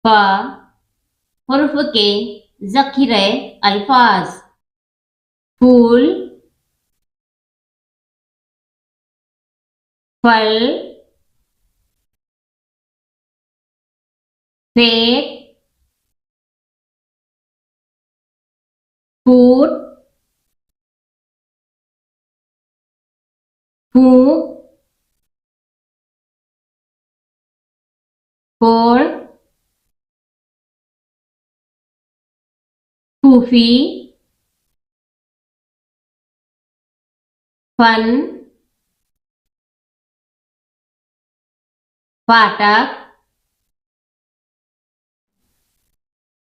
फ हुर्फ के ज़ख़ीरे अल्फाज फूल, फल, फेट, फूट, फूंक, कोड़, फूफी, फन, फाटक,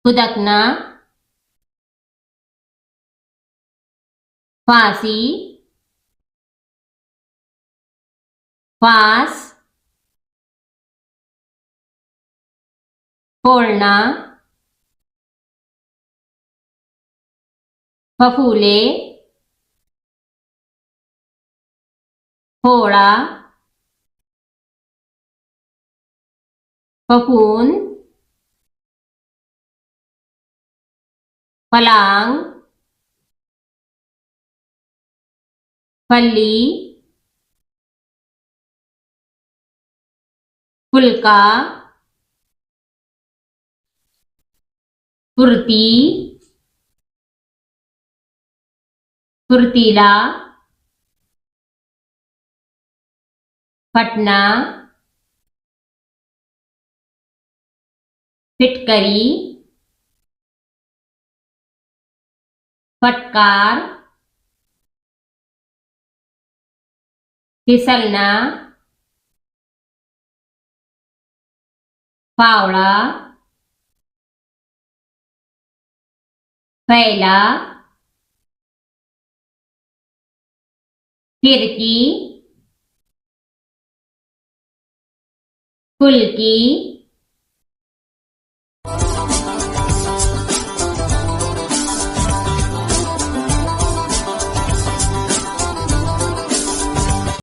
खुदकना, फांसी, फांस, फोड़ना, फफूले, फोड़ा, फफून, फलांग, फली, फुल्का, फुर्ती, फुर्तीला, फटना, फिटकरी, फटकार, फिसलना, फावड़ा, फैला, खिड़की, फुल्की,